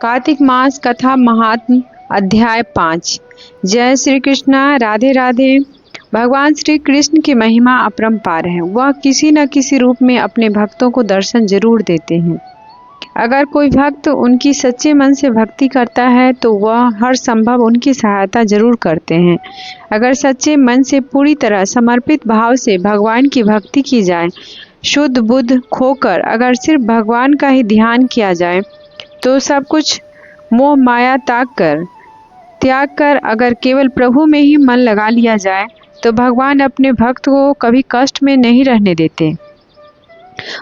कार्तिक मास कथा महात्म अध्याय 5। जय श्री कृष्णा। राधे राधे। भगवान श्री कृष्ण की महिमा अपरंपार है। वह किसी न किसी रूप में अपने भक्तों को दर्शन जरूर देते हैं। अगर कोई भक्त उनकी सच्चे मन से भक्ति करता है तो वह हर संभव उनकी सहायता जरूर करते हैं। अगर सच्चे मन से पूरी तरह समर्पित भाव से भगवान की भक्ति की जाए, शुद्ध बुद्ध खोकर अगर सिर्फ भगवान का ही ध्यान किया जाए, तो सब कुछ मोह माया त्याग कर अगर केवल प्रभु में ही मन लगा लिया जाए तो भगवान अपने भक्त को कभी कष्ट में नहीं रहने देते,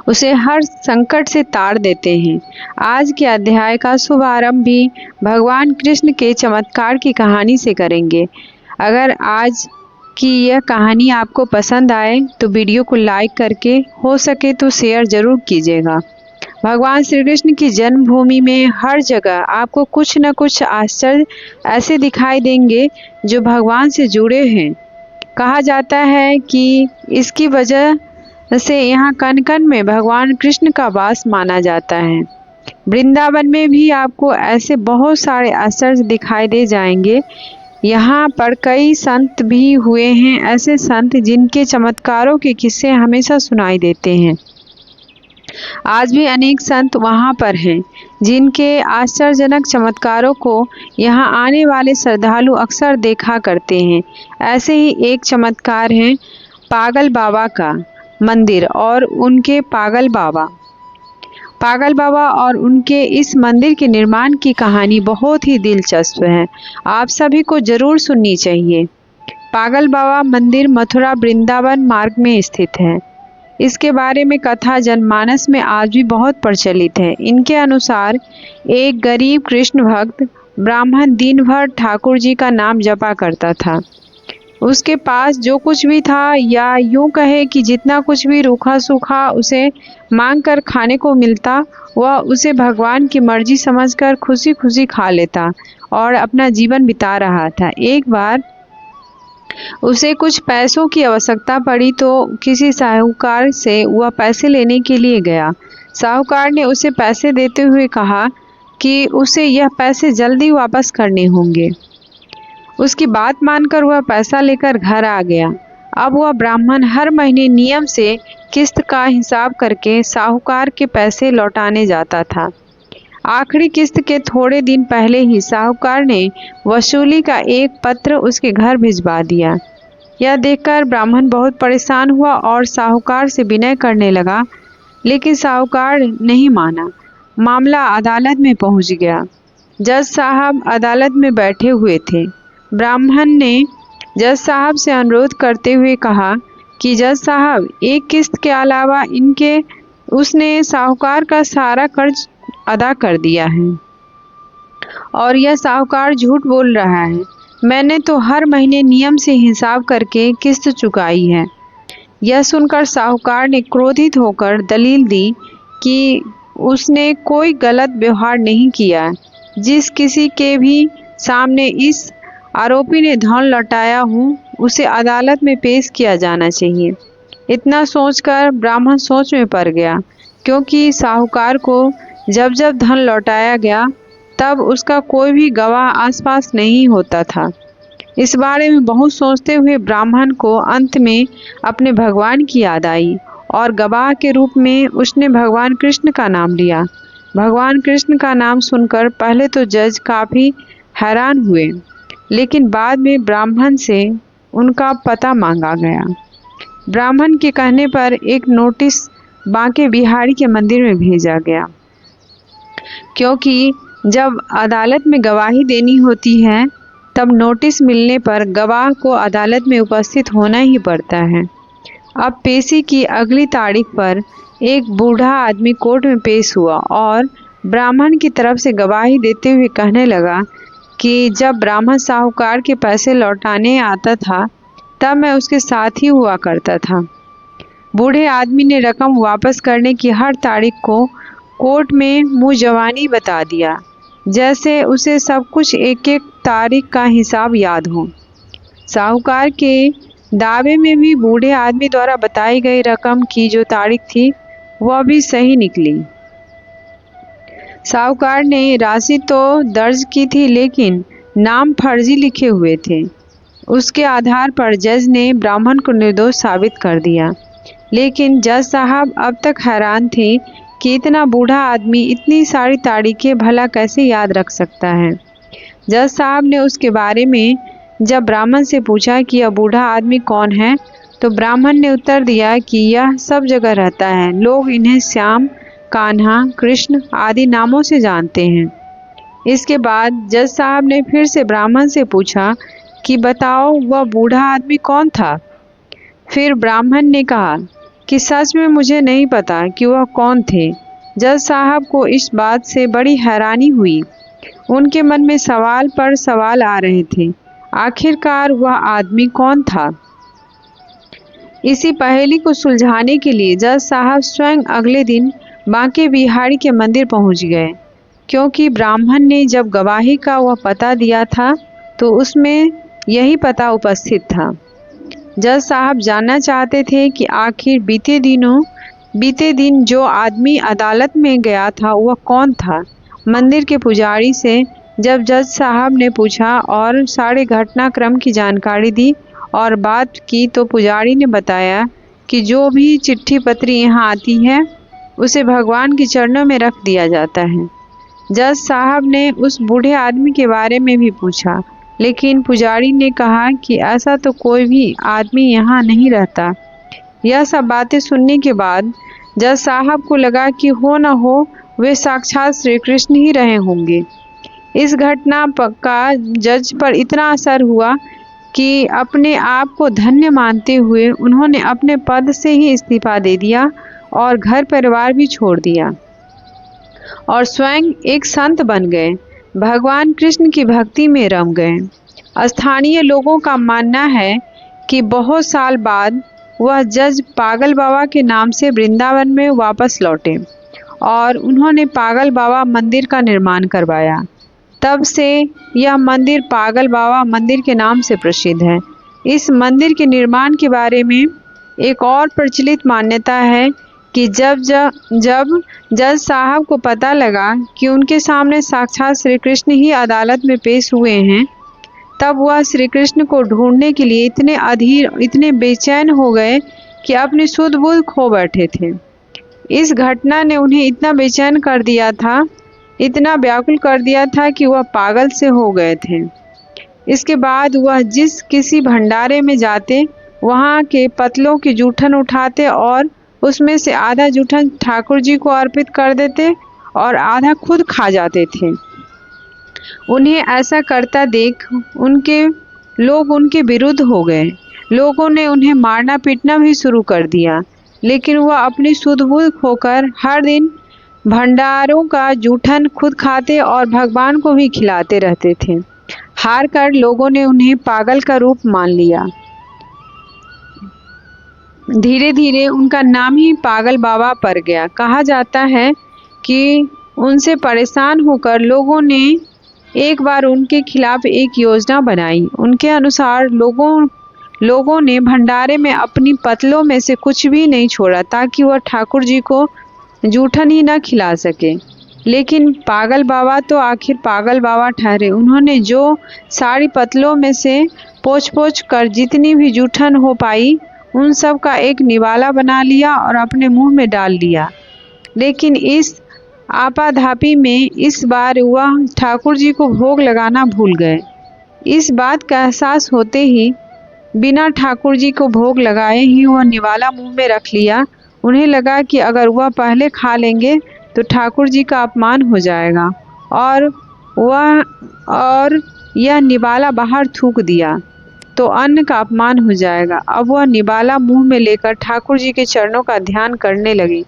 उसे हर संकट से तार देते हैं। आज के अध्याय का शुभारंभ भी भगवान कृष्ण के चमत्कार की कहानी से करेंगे। अगर आज की यह कहानी आपको पसंद आए तो वीडियो को लाइक करके हो सके तो शेयर जरूर कीजिएगा। भगवान श्री कृष्ण की जन्मभूमि में हर जगह आपको कुछ न कुछ आश्चर्य ऐसे दिखाई देंगे जो भगवान से जुड़े हैं। कहा जाता है कि इसकी वजह से यहाँ कण कण में भगवान कृष्ण का वास माना जाता है। वृंदावन में भी आपको ऐसे बहुत सारे आश्चर्य दिखाई दे जाएंगे। यहाँ पर कई संत भी हुए हैं, ऐसे संत जिनके चमत्कारों के किस्से हमेशा सुनाई देते हैं। आज भी अनेक संत वहाँ पर हैं जिनके आश्चर्यजनक चमत्कारों को यहाँ आने वाले श्रद्धालु अक्सर देखा करते हैं। ऐसे ही एक चमत्कार है पागल बाबा का मंदिर और उनके पागल बाबा और उनके इस मंदिर के निर्माण की कहानी बहुत ही दिलचस्प है, आप सभी को जरूर सुननी चाहिए। पागल बाबा मंदिर मथुरा वृंदावन मार्ग में स्थित है। इसके बारे में कथा जनमानस में आज भी बहुत प्रचलित है। इनके अनुसार एक गरीब कृष्ण भक्त ब्राह्मण दिन भर ठाकुर जी का नाम जपा करता था। उसके पास जो कुछ भी था, या यूं कहे कि जितना कुछ भी रूखा सूखा उसे मांग कर खाने को मिलता, वह उसे भगवान की मर्जी समझकर खुशी खुशी खा लेता और अपना जीवन बिता रहा था। एक बार उसे कुछ पैसों की आवश्यकता पड़ी तो किसी साहूकार से वह पैसे लेने के लिए गया। साहूकार ने उसे पैसे देते हुए कहा कि उसे यह पैसे जल्दी वापस करने होंगे। उसकी बात मानकर वह पैसा लेकर घर आ गया। अब वह ब्राह्मण हर महीने नियम से किस्त का हिसाब करके साहूकार के पैसे लौटाने जाता था। आखिरी किस्त के थोड़े दिन पहले ही साहूकार ने वसूली का एक पत्र उसके घर भिजवा दिया। यह देखकर ब्राह्मण बहुत परेशान हुआ और साहूकार से विनय करने लगा, लेकिन साहूकार नहीं माना। मामला अदालत में पहुंच गया। जज साहब अदालत में बैठे हुए थे। ब्राह्मण ने जज साहब से अनुरोध करते हुए कहा कि जज साहब, एक किस्त के अलावा उसने साहूकार का सारा कर्ज अदा कर दिया है और यह साहूकार झूठ बोल रहा है। मैंने तो हर महीने नियम से हिसाब करके किस्त चुकाई है। यह सुनकर साहूकार ने क्रोधित होकर दलील दी कि उसने कोई गलत व्यवहार नहीं किया। जिस किसी के भी सामने इस आरोपी ने धन लौटाया हो, उसे अदालत में पेश किया जाना चाहिए। इतना सोचकर ब्राह्मण सोच में पड़ गया, क्योंकि साहूकार को जब जब धन लौटाया गया तब उसका कोई भी गवाह आसपास नहीं होता था। इस बारे में बहुत सोचते हुए ब्राह्मण को अंत में अपने भगवान की याद आई और गवाह के रूप में उसने भगवान कृष्ण का नाम लिया। भगवान कृष्ण का नाम सुनकर पहले तो जज काफ़ी हैरान हुए, लेकिन बाद में ब्राह्मण से उनका पता मांगा गया। ब्राह्मण के कहने पर एक नोटिस बांके बिहारी के मंदिर में भेजा गया, क्योंकि जब अदालत में गवाही देनी होती है तब नोटिस मिलने पर गवाह को अदालत में उपस्थित होना ही पड़ता है। अब पेशी की अगली तारीख पर एक बूढ़ा आदमी कोर्ट में पेश हुआ और ब्राह्मण की तरफ से गवाही देते हुए कहने लगा कि जब ब्राह्मण साहूकार के पैसे लौटाने आता था तब मैं उसके साथ ही हुआ करता था। बूढ़े आदमी ने रकम वापस करने की हर तारीख को कोर्ट में मुँह जवानी बता दिया, जैसे उसे सब कुछ एक एक तारीख का हिसाब याद हो। साहूकार के दावे में भी बूढ़े आदमी द्वारा बताई गई रकम की जो तारीख थी वह भी सही निकली। साहूकार ने राशि तो दर्ज की थी लेकिन नाम फर्जी लिखे हुए थे। उसके आधार पर जज ने ब्राह्मण को निर्दोष साबित कर दिया। लेकिन जज साहब अब तक हैरान थे कि इतना बूढ़ा आदमी इतनी सारी तारीखें भला कैसे याद रख सकता है। जज साहब ने उसके बारे में जब ब्राह्मण से पूछा कि यह बूढ़ा आदमी कौन है, तो ब्राह्मण ने उत्तर दिया कि यह सब जगह रहता है, लोग इन्हें श्याम, कान्हा, कृष्ण आदि नामों से जानते हैं। इसके बाद जज साहब ने फिर से ब्राह्मण से पूछा कि बताओ वह बूढ़ा आदमी कौन था। फिर ब्राह्मण ने कहा कि सच में मुझे नहीं पता कि वह कौन थे। जज साहब को इस बात से बड़ी हैरानी हुई। उनके मन में सवाल पर सवाल आ रहे थे। आखिरकार वह आदमी कौन था? इसी पहेली को सुलझाने के लिए जज साहब स्वयं अगले दिन बांके बिहारी के मंदिर पहुंच गए, क्योंकि ब्राह्मण ने जब गवाही का वह पता दिया था तो उसमें यही पता उपस्थित था। जज साहब जानना चाहते थे कि आखिर बीते दिन जो आदमी अदालत में गया था वह कौन था। मंदिर के पुजारी से जब जज साहब ने पूछा और सारे घटनाक्रम की जानकारी दी और बात की, तो पुजारी ने बताया कि जो भी चिट्ठी पत्री यहाँ आती है उसे भगवान के चरणों में रख दिया जाता है। जज साहब ने उस बूढ़े आदमी के बारे में भी पूछा, लेकिन पुजारी ने कहा कि ऐसा तो कोई भी आदमी यहाँ नहीं रहता। यह सब बातें सुनने के बाद जज साहब को लगा कि हो न हो वे साक्षात श्री कृष्ण ही रहे होंगे। इस घटना का जज पर इतना असर हुआ कि अपने आप को धन्य मानते हुए उन्होंने अपने पद से ही इस्तीफा दे दिया और घर परिवार भी छोड़ दिया और स्वयं एक संत बन गए। भगवान कृष्ण की भक्ति में रम गए। स्थानीय लोगों का मानना है कि बहुत साल बाद वह जज पागल बाबा के नाम से वृंदावन में वापस लौटे और उन्होंने पागल बाबा मंदिर का निर्माण करवाया। तब से यह मंदिर पागल बाबा मंदिर के नाम से प्रसिद्ध है। इस मंदिर के निर्माण के बारे में एक और प्रचलित मान्यता है कि जब जज साहब को पता लगा कि उनके सामने साक्षात श्री कृष्ण ही अदालत में पेश हुए हैं, तब वह श्री कृष्ण को ढूंढने के लिए इतने अधीर, इतने बेचैन हो गए कि अपनी सुध बुध खो बैठे थे। इस घटना ने उन्हें इतना बेचैन कर दिया था, इतना व्याकुल कर दिया था कि वह पागल से हो गए थे। इसके बाद वह जिस किसी भंडारे में जाते, वहाँ के पतलों की जूठन उठाते और उसमें से आधा जूठन ठाकुर जी को अर्पित कर देते और आधा खुद खा जाते थे। उन्हें ऐसा करता देख लोग उनके विरुद्ध हो गए। लोगों ने उन्हें मारना पीटना भी शुरू कर दिया, लेकिन वह अपनी सुध-बुध खोकर हर दिन भंडारों का जूठन खुद खाते और भगवान को भी खिलाते रहते थे। हार कर लोगों ने उन्हें पागल का रूप मान लिया। धीरे धीरे उनका नाम ही पागल बाबा पड़ गया। कहा जाता है कि उनसे परेशान होकर लोगों ने एक बार उनके खिलाफ एक योजना बनाई। उनके अनुसार लोगों ने भंडारे में अपनी पतलों में से कुछ भी नहीं छोड़ा ताकि वह ठाकुर जी को जूठन ही न खिला सके। लेकिन पागल बाबा तो आखिर पागल बाबा ठहरे। उन्होंने जो सारी पतलों में से पोंछ कर जितनी भी जूठन हो पाई उन सब का एक निवाला बना लिया और अपने मुंह में डाल लिया। लेकिन इस आपाधापी में इस बार वह ठाकुर जी को भोग लगाना भूल गए। इस बात का एहसास होते ही बिना ठाकुर जी को भोग लगाए ही वह निवाला मुंह में रख लिया। उन्हें लगा कि अगर वह पहले खा लेंगे तो ठाकुर जी का अपमान हो जाएगा और यह निवाला बाहर थूक दिया तो अन्न का अपमान हो जाएगा। अब वह निवाला मुंह में लेकर ठाकुर जी के चरणों का ध्यान करने लगी।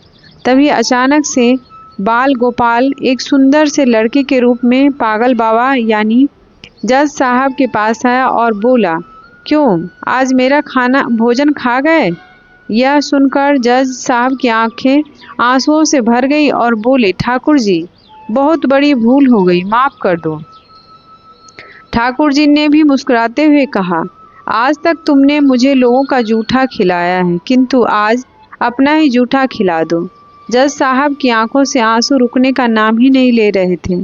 तभी अचानक से बाल गोपाल एक सुंदर से लड़के के रूप में पागल बाबा यानी जज साहब के पास आया और बोला, क्यों आज मेरा भोजन खा गए? यह सुनकर जज साहब की आंखें आंसुओं से भर गई और बोले, ठाकुर जी बहुत बड़ी भूल हो गई, माफ कर दो। ठाकुर जी ने भी मुस्कुराते हुए कहा, आज तक तुमने मुझे लोगों का जूठा खिलाया है, किंतु आज अपना ही जूठा खिला दो। जज साहब की आंखों से आंसू रुकने का नाम ही नहीं ले रहे थे।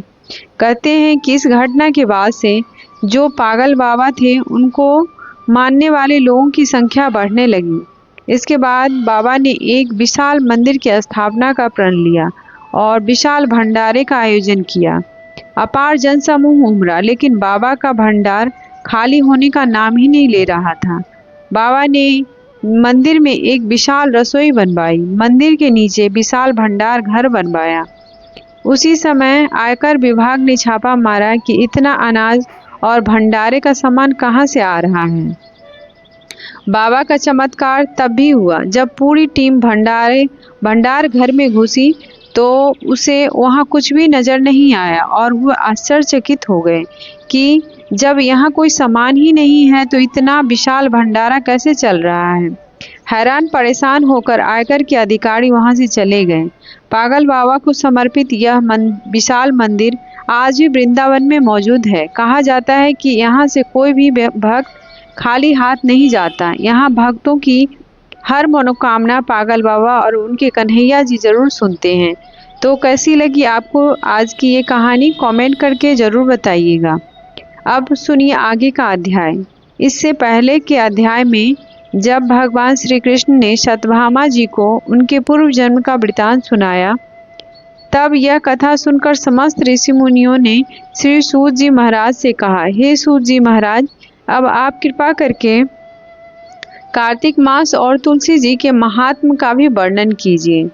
कहते हैं कि इस घटना के बाद से जो पागल बाबा थे उनको मानने वाले लोगों की संख्या बढ़ने लगी। इसके बाद बाबा ने एक विशाल मंदिर की स्थापना का प्रण लिया और विशाल भंडारे का आयोजन किया। अपार जनसमूह उमड़ा, लेकिन बाबा का भंडार खाली होने का नाम ही नहीं ले रहा था। बाबा ने मंदिर में एक विशाल रसोई बनवाई, मंदिर के नीचे विशाल भंडार घर बनवाया। उसी समय आयकर विभाग ने छापा मारा कि इतना अनाज और भंडारे का सामान कहाँ से आ रहा है। बाबा का चमत्कार तब भी हुआ जब पूरी टीम भंडार घर में घुसी तो उसे वहाँ कुछ भी नजर नहीं आया और वह आश्चर्यचकित हो गए कि जब यहाँ कोई सामान ही नहीं है तो इतना विशाल भंडारा कैसे चल रहा है। हैरान परेशान होकर आयकर के अधिकारी वहाँ से चले गए। पागल बाबा को समर्पित यह विशाल मंदिर आज भी वृंदावन में मौजूद है। कहा जाता है कि यहाँ से कोई भी भक्त खाली हाथ नहीं जाता। यहाँ भक्तों की हर मनोकामना पागल बाबा और उनके कन्हैया जी जरूर सुनते हैं। तो कैसी लगी आपको आज की ये कहानी, कमेंट करके ज़रूर बताइएगा। अब सुनिए आगे का अध्याय। इससे पहले के अध्याय में जब भगवान श्री कृष्ण ने सत्यभामा जी को उनके पूर्व जन्म का वृतांत सुनाया, तब यह कथा सुनकर समस्त ऋषि मुनियों ने श्री सूत जी महाराज से कहा, हे सूत जी महाराज, अब आप कृपा करके कार्तिक मास और तुलसी जी के महात्म का भी वर्णन कीजिए।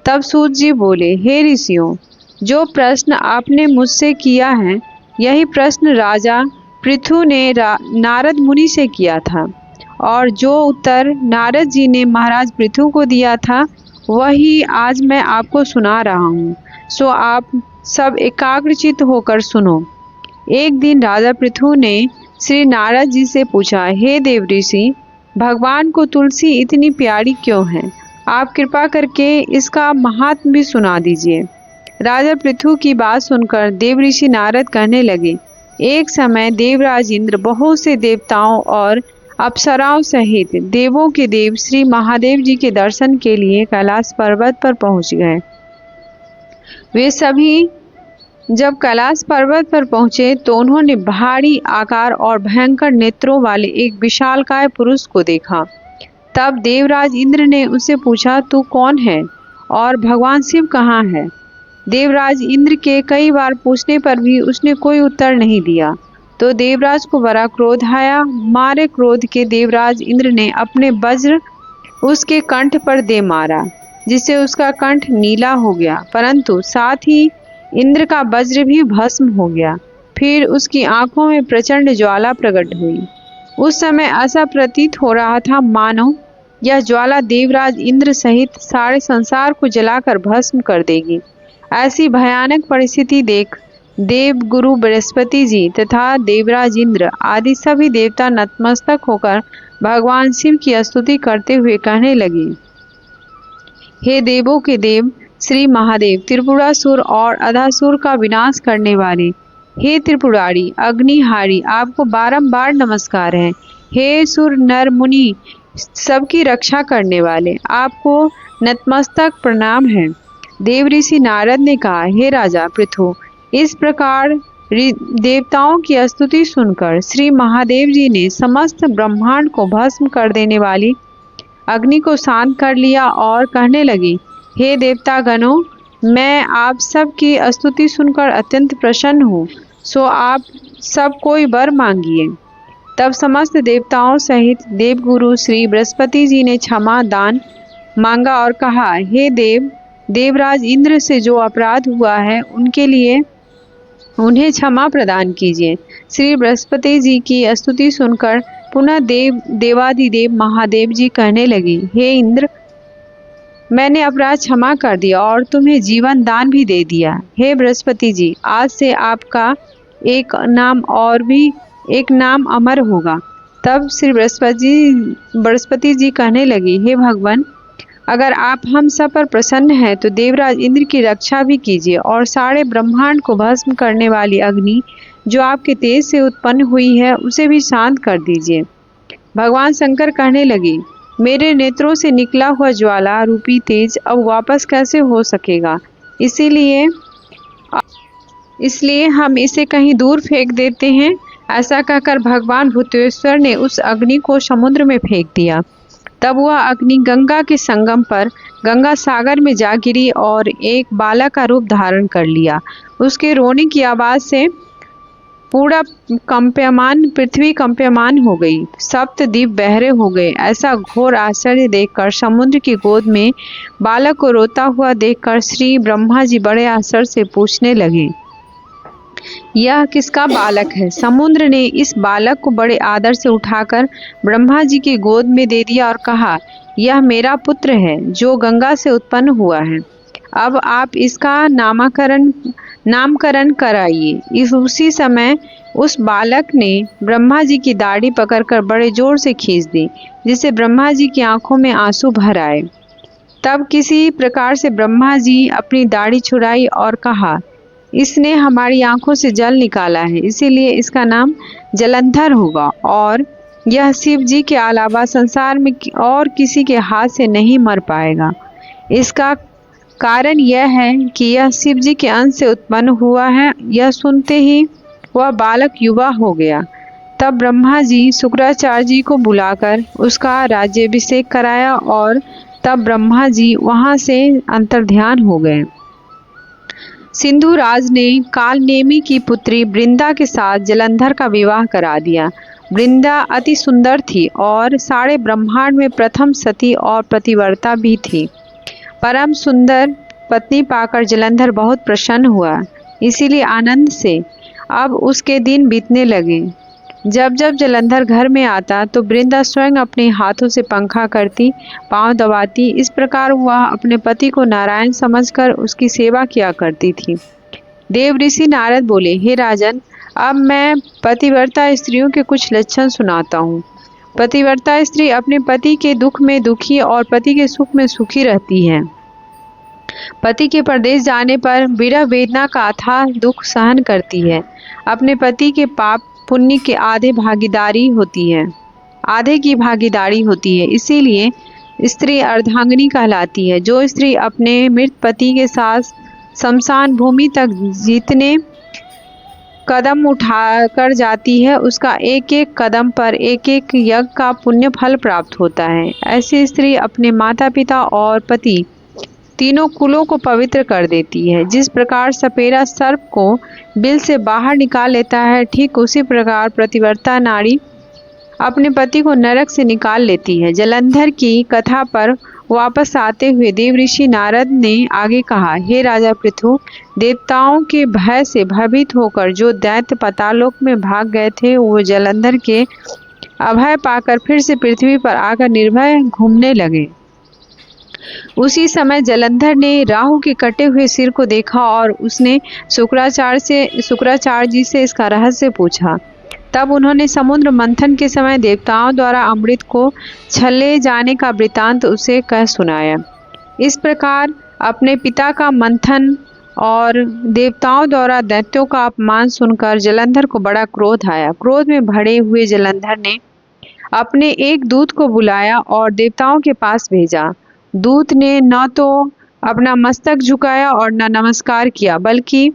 तब सूत जी बोले, हे ऋषियों, जो प्रश्न आपने मुझसे किया है यही प्रश्न राजा पृथु ने नारद मुनि से किया था और जो उत्तर नारद जी ने महाराज पृथु को दिया था वही आज मैं आपको सुना रहा हूँ। सो आप सब एकाग्रचित्त होकर सुनो। एक दिन राजा पृथु ने श्री नारद जी से पूछा, हे देव ऋषि, भगवान को तुलसी इतनी प्यारी क्यों है? आप कृपा करके इसका महात्म्य भी सुना दीजिए। राजा पृथु की बात सुनकर देव ऋषि नारद कहने लगे, एक समय देवराज इंद्र बहुत से देवताओं और अप्सराओं सहित देवों के देव श्री महादेव जी के दर्शन के लिए कैलाश पर्वत पर पहुंच गए। वे सभी जब कैलाश पर्वत पर पहुंचे तो उन्होंने भारी आकार और भयंकर नेत्रों वाले एक विशालकाय पुरुष को देखा। तब देवराज इंद्र ने उससे पूछा, तू कौन है और भगवान शिव कहाँ है? देवराज इंद्र के कई बार पूछने पर भी उसने कोई उत्तर नहीं दिया तो देवराज को बड़ा क्रोध आया। मारे क्रोध के देवराज इंद्र ने अपने वज्र उसके कंठ पर दे मारा, जिससे उसका कंठ नीला हो गया, परंतु साथ ही इंद्र का वज्र भी भस्म हो गया। फिर उसकी आंखों में प्रचंड ज्वाला प्रकट हुई। उस समय ऐसा प्रतीत हो रहा था मानो यह ज्वाला देवराज इंद्र सहित सारे संसार को जलाकर भस्म कर देगी। ऐसी भयानक परिस्थिति देख देव गुरु बृहस्पति जी तथा देवराज इंद्र आदि सभी देवता नतमस्तक होकर भगवान शिव की स्तुति करते हुए कहने लगे, हे देवों के देव श्री महादेव, त्रिपुरासुर और अधासुर का विनाश करने वाले, हे त्रिपुरारी अग्निहारी, आपको बारंबार नमस्कार है। हे सुर नर मुनि सबकी रक्षा करने वाले, आपको नतमस्तक प्रणाम है। देव ऋषि नारद ने कहा, हे राजा पृथु, इस प्रकार देवताओं की स्तुति सुनकर श्री महादेव जी ने समस्त ब्रह्मांड को भस्म कर देने वाली अग्नि को शांत कर लिया और कहने लगे, हे देवता गणों, मैं आप सब की स्तुति सुनकर अत्यंत प्रसन्न हूँ, सो आप सब कोई वर मांगिए। तब समस्त देवताओं सहित देवगुरु श्री बृहस्पति जी ने क्षमा दान मांगा और कहा, हे देवराज इंद्र से जो अपराध हुआ है उनके लिए उन्हें क्षमा प्रदान कीजिए। श्री बृहस्पति जी की स्तुति सुनकर पुनः देवाधिदेव महादेव जी कहने लगे, हे इंद्र, मैंने अपराध क्षमा कर दिया और तुम्हें जीवन दान भी दे दिया। हे बृहस्पति जी, आज से आपका एक नाम अमर होगा। तब श्री बृहस्पति जी कहने लगे, हे भगवान, अगर आप हम सब पर प्रसन्न हैं तो देवराज इंद्र की रक्षा भी कीजिए और सारे ब्रह्मांड को भस्म करने वाली अग्नि जो आपके तेज से उत्पन्न हुई है उसे भी शांत कर दीजिए। भगवान शंकर कहने लगे, मेरे नेत्रों से निकला हुआ ज्वाला रूपी तेज अब वापस कैसे हो सकेगा? इसीलिए इसलिए हम इसे कहीं दूर फेंक देते हैं। ऐसा कहकर भगवान भूतेश्वर ने उस अग्नि को समुद्र में फेंक दिया। तब वह अग्नि गंगा के संगम पर गंगा सागर में जा गिरी और एक बालक का रूप धारण कर लिया। उसके रोने की आवाज से पूरा पृथ्वी कंप्यमान हो गई। सप्त द्वीप बहरे हो गए। ऐसा घोर आश्चर्य देखकर समुद्र की गोद में बालक को रोता हुआ देखकर श्री ब्रह्मा जी बड़े आश्चर्य से पूछने लगे, यह किसका बालक है? समुद्र ने इस बालक को बड़े आदर से उठाकर ब्रह्मा जी की गोद में दे दिया और कहा, यह मेरा पुत्र है जो गंगा से उत्पन्न हुआ है। अब आप इसका नामकरण कराइए। उसी समय उस बालक ने ब्रह्मा जी की दाढ़ी पकड़कर बड़े जोर से खींच दी, जिससे ब्रह्मा जी की आंखों में आंसू भर आए। तब किसी प्रकार से ब्रह्मा जी अपनी दाढ़ी छुड़ाई और कहा, इसने हमारी आंखों से जल निकाला है, इसीलिए इसका नाम जलंधर होगा और यह शिव जी के अलावा संसार में और किसी के हाथ से नहीं मर पाएगा। इसका कारण यह है कि यह शिव जी के अंश से उत्पन्न हुआ है। यह सुनते ही वह बालक युवा हो गया। तब ब्रह्मा जी शुक्राचार्य जी को बुलाकर उसका राज्याभिषेक कराया और तब ब्रह्मा जी वहां से अंतर्ध्यान हो गए। सिंधुराज ने कालनेमी की पुत्री वृंदा के साथ जलंधर का विवाह करा दिया। वृंदा अति सुंदर थी और सारे ब्रह्मांड में प्रथम सती और पतिव्रता भी थी। परम सुंदर पत्नी पाकर जलंधर बहुत प्रसन्न हुआ, इसीलिए आनंद से अब उसके दिन बीतने लगे। जब जब जलंधर घर में आता तो वृंदा स्वयं अपने हाथों से पंखा करती, पांव दबाती। इस प्रकार वह अपने पति को नारायण समझकर उसकी सेवा किया करती थी। देव ऋषि नारद बोले, हे राजन, अब मैं पतिव्रता स्त्रियों के कुछ लक्षण सुनाता हूँ। पतिव्रता स्त्री अपने पति के दुख में दुखी और पति के सुख में सुखी रहती है। पति के परदेश जाने पर विरह वेदना का अथाह दुख सहन करती है। अपने पति के पाप पुण्य के आधे की भागीदारी होती है। इसीलिए स्त्री अर्धांगिनी कहलाती है। जो स्त्री अपने मृत पति के साथ शमशान भूमि तक जीतने कदम उठाकर जाती है, उसका एक एक कदम पर एक एक यज्ञ का पुण्य फल प्राप्त होता है। ऐसी स्त्री अपने माता पिता और पति तीनों कुलों को पवित्र कर देती है। जिस प्रकार सपेरा सर्प को बिल से बाहर निकाल लेता है, ठीक उसी प्रकार पतिव्रता नारी अपने पति को नरक से निकाल लेती है। जलंधर की कथा पर वापस आते हुए देव ऋषि नारद ने आगे कहा, हे राजा पृथु, देवताओं के भय से भयभीत होकर जो दैत्य पातालोक में भाग गए थे, वो जलंधर के अभय पाकर फिर से पृथ्वी पर आकर निर्भय घूमने लगे। उसी समय जलंधर ने राहु के कटे हुए सिर को देखा और उसने शुक्राचार्य जी से इसका रहस्य पूछा। तब उन्होंने समुद्र मंथन के समय देवताओं द्वारा अमृत को छले जाने का वृतांत उसे कह सुनाया। इस प्रकार अपने पिता का मंथन और देवताओं द्वारा दैत्यों का अपमान सुनकर जलंधर को बड़ा क्रोध आया। क्रोध में भरे हुए जलंधर ने अपने एक दूत को बुलाया और देवताओं के पास भेजा। दूत ने न तो अपना मस्तक झुकाया और न नमस्कार किया, बल्कि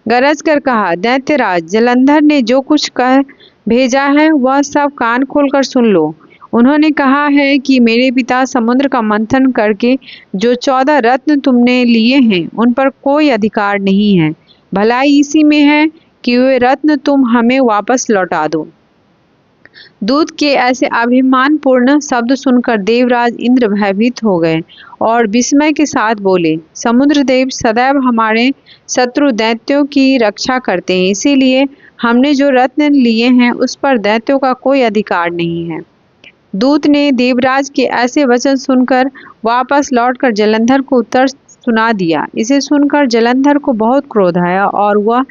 गरज कर कहा, दैत्यराज, जलंधर ने जो कुछ कह भेजा है वह सब कान खोलकर सुन लो। उन्होंने कहा है कि मेरे पिता समुद्र का मंथन करके जो 14 रत्न तुमने लिए हैं उन पर कोई अधिकार नहीं है। भलाई इसी में है कि वे रत्न तुम हमें वापस लौटा दो। दूत के ऐसे अभिमानपूर्ण शब्द सुनकर देवराज इंद्र भयभीत हो गए और विस्मय के साथ बोले, समुद्र देव सदैव हमारे शत्रु दैत्यों की रक्षा करते हैं, इसीलिए हमने जो रत्न लिए हैं उस पर दैत्यों का कोई अधिकार नहीं है। दूत ने देवराज के ऐसे वचन सुनकर वापस लौटकर जलंधर को उत्तर सुना दिया। इसे सुनकर जलंधर को बहुत क्रोध आया और वह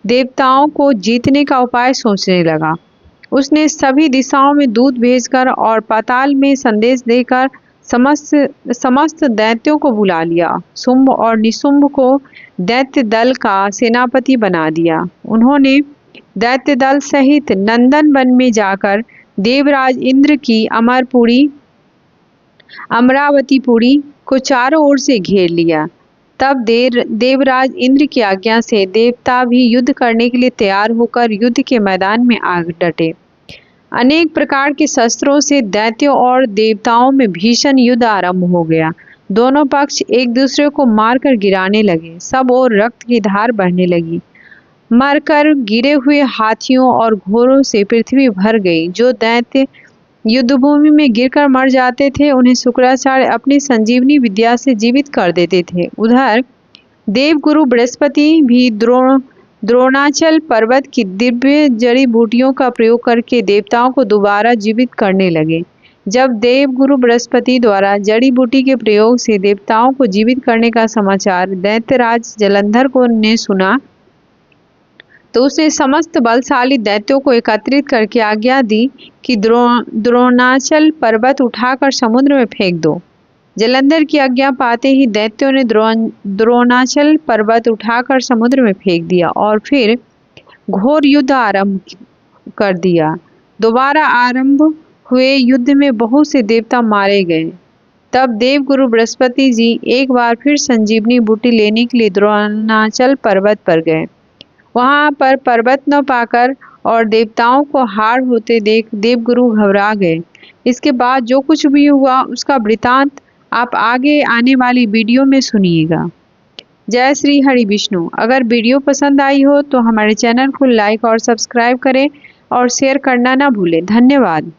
देवताओं को जीतने का उपाय सोचने लगा। उसने सभी दिशाओं में दूत भेजकर और पाताल में संदेश देकर समस्त दैत्यों को बुला लिया। शुंभ और निशुंभ को दैत्य दल का सेनापति बना दिया। उन्होंने दैत्य दल सहित नंदन वन में जाकर देवराज इंद्र की अमरपुरी अमरावतीपुरी को चारों ओर से घेर लिया। तब देवराज इंद्र की आज्ञा से देवता भी युद्ध करने के लिए तैयार होकर युद्ध के मैदान में आ डटे। अनेक प्रकार के शस्त्रों से दैत्यों और देवताओं में भीषण युद्ध आरंभ हो गया। दोनों पक्ष एक दूसरे को मारकर गिराने लगे। सब ओर रक्त की धार बहने लगी। मरकर गिरे हुए हाथियों और घोड़ों से पृथ्वी भर गई। जो दैत्य युद्धभूमि में गिरकर मर जाते थे उन्हें शुक्राचार्य अपनी संजीवनी विद्या से जीवित कर देते थे। उधर देवगुरु बृहस्पति भी द्रोणाचल पर्वत की दिव्य जड़ी बूटियों का प्रयोग करके देवताओं को दोबारा जीवित करने लगे। जब देवगुरु बृहस्पति द्वारा जड़ी बूटी के प्रयोग से देवताओं को जीवित करने का समाचार दैत्यराज जलंधर को ने सुना तो उसने समस्त बलशाली दैत्यों को एकत्रित करके आज्ञा दी कि द्रोणाचल पर्वत उठाकर समुद्र में फेंक दो। जलंधर की आज्ञा पाते ही दैत्यों ने द्रोणाचल पर्वत उठाकर समुद्र में फेंक दिया और फिर घोर युद्ध आरंभ कर दिया। दोबारा आरंभ हुए युद्ध में बहुत से देवता मारे गए। तब देवगुरु बृहस्पति जी एक बार फिर संजीवनी बूटी लेने के लिए द्रोणाचल पर्वत पर गए। वहां पर पर्वत न पाकर और देवताओं को हार होते देख देवगुरु घबरा गए। इसके बाद जो कुछ भी हुआ उसका वृतांत आप आगे आने वाली वीडियो में सुनिएगा। जय श्री हरि विष्णु। अगर वीडियो पसंद आई हो तो हमारे चैनल को लाइक और सब्सक्राइब करें और शेयर करना ना भूलें। धन्यवाद।